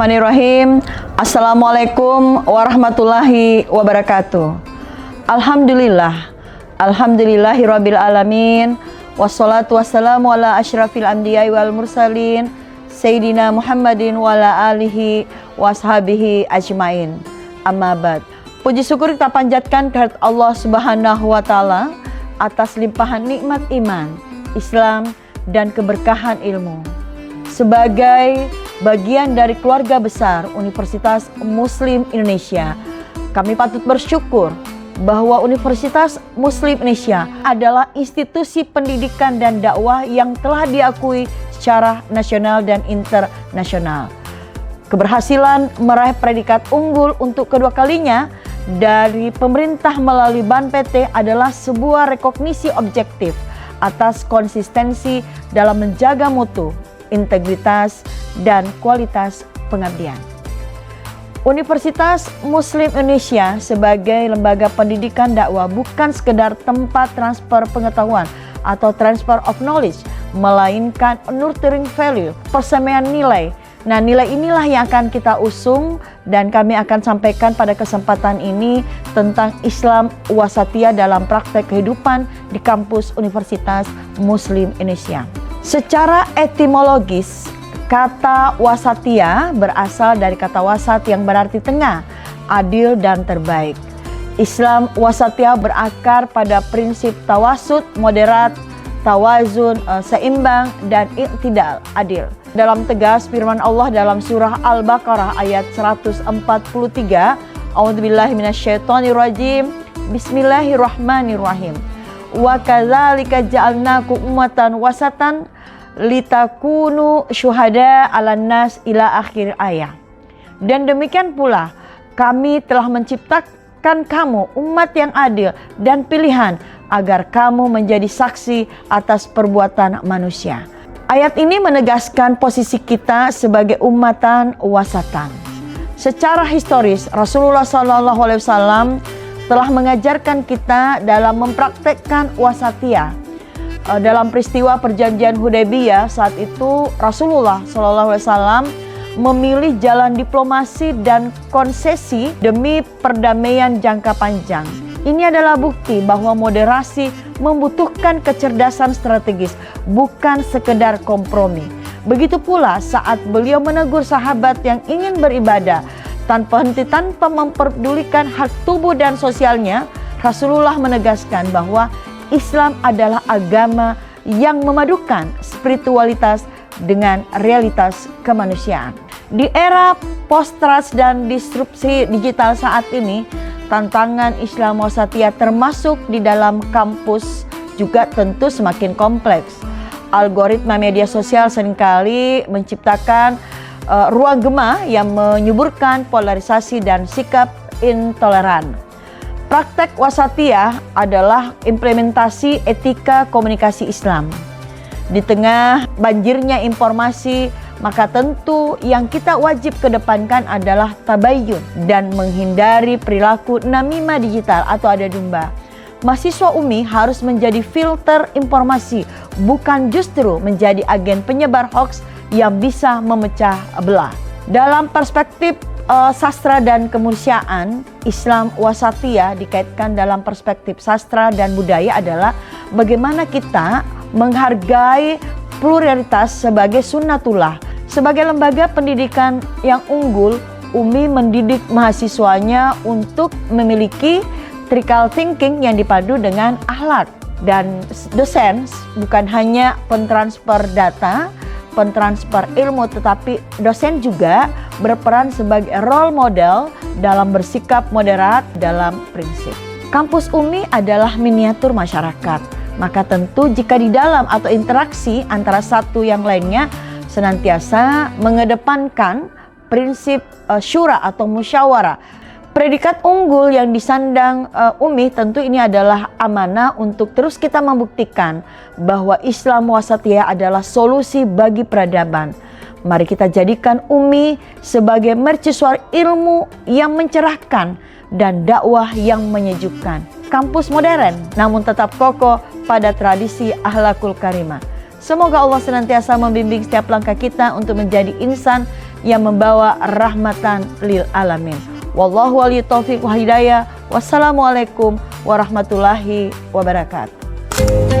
Bismillahirrahmanirrahim. Assalamualaikum warahmatullahi wabarakatuh. Alhamdulillahirabbil alamin. Wassalatu wassalamu ala asyrafil anbiya'i wal mursalin Sayyidina Muhammadin wa ala alihi washabihi ajmain. Amma ba'd. Puji syukur kita panjatkan kehadirat Allah Subhanahu wa taala atas limpahan nikmat iman, Islam dan keberkahan ilmu. Sebagai bagian dari keluarga besar Universitas Muslim Indonesia, kami patut bersyukur bahwa Universitas Muslim Indonesia adalah institusi pendidikan dan dakwah yang telah diakui secara nasional dan internasional. Keberhasilan meraih predikat unggul untuk kedua kalinya dari pemerintah melalui BAN PT adalah sebuah rekognisi objektif atas konsistensi dalam menjaga mutu, integritas, dan kualitas pengabdian. Universitas Muslim Indonesia sebagai lembaga pendidikan dakwah bukan sekedar tempat transfer pengetahuan atau transfer of knowledge, melainkan nurturing value, persemaian nilai. Nah, nilai inilah yang akan kita usung dan kami akan sampaikan pada kesempatan ini tentang Islam Wasatiyah dalam praktek kehidupan di kampus Universitas Muslim Indonesia. Secara etimologis, kata wasatiyah berasal dari kata wasat yang berarti tengah, adil dan terbaik. Islam wasatiyah berakar pada prinsip tawasud, moderat, tawazun, seimbang, dan i'tidal, adil. Dalam tegas firman Allah dalam surah Al-Baqarah ayat 143, A'udzubillahi minasyaitonirrajim, Bismillahirrahmanirrahim. Wa kadzalika ja'alnakum ummatan wasatan litakunu syuhada 'alan nas ila akhir ayat. Dan demikian pula kami telah menciptakan kamu umat yang adil dan pilihan agar kamu menjadi saksi atas perbuatan manusia. Ayat ini menegaskan posisi kita sebagai ummatan wasatan. Secara historis, Rasulullah SAW telah mengajarkan kita dalam mempraktekkan wasatiyah. Dalam peristiwa perjanjian Hudaybiyah saat itu Rasulullah SAW memilih jalan diplomasi dan konsesi demi perdamaian jangka panjang. Ini adalah bukti bahwa moderasi membutuhkan kecerdasan strategis, bukan sekedar kompromi. Begitu pula saat beliau menegur sahabat yang ingin beribadah tanpa henti, tanpa memperdulikan hak tubuh dan sosialnya, Rasulullah menegaskan bahwa Islam adalah agama yang memadukan spiritualitas dengan realitas kemanusiaan. Di era post-trust dan disrupsi digital saat ini, tantangan Islam Wasatiyah termasuk di dalam kampus juga tentu semakin kompleks. Algoritma media sosial seringkali menciptakan ruang gema yang menyuburkan polarisasi dan sikap intoleran. Praktek wasatiyah adalah implementasi etika komunikasi Islam. Di tengah banjirnya informasi, maka tentu yang kita wajib kedepankan adalah tabayyun dan menghindari perilaku namimah digital atau ada domba. Mahasiswa UMI harus menjadi filter informasi, bukan justru menjadi agen penyebar hoaks yang bisa memecah belah. Dalam perspektif sastra dan kemanusiaan, Islam Wasatiyah dikaitkan dalam perspektif sastra dan budaya adalah bagaimana kita menghargai pluralitas sebagai sunnatullah. Sebagai lembaga pendidikan yang unggul, UMI mendidik mahasiswanya untuk memiliki critical thinking yang dipadu dengan akhlak. Dan dosen bukan hanya pentransfer data, pentransfer ilmu, tetapi dosen juga berperan sebagai role model dalam bersikap moderat dalam prinsip. Kampus UMI adalah miniatur masyarakat, maka tentu jika di dalam atau interaksi antara satu yang lainnya senantiasa mengedepankan prinsip syura atau musyawarah. Predikat unggul yang disandang UMI tentu ini adalah amanah untuk terus kita membuktikan bahwa Islam Wasatiyah adalah solusi bagi peradaban. Mari kita jadikan UMI sebagai mercusuar ilmu yang mencerahkan dan dakwah yang menyejukkan. Kampus modern namun tetap kokoh pada tradisi akhlakul karimah. Semoga Allah senantiasa membimbing setiap langkah kita untuk menjadi insan yang membawa rahmatan lil alamin. Wallahu waliyut taufiq wa hidayah. Wassalamualaikum warahmatullahi wabarakatuh.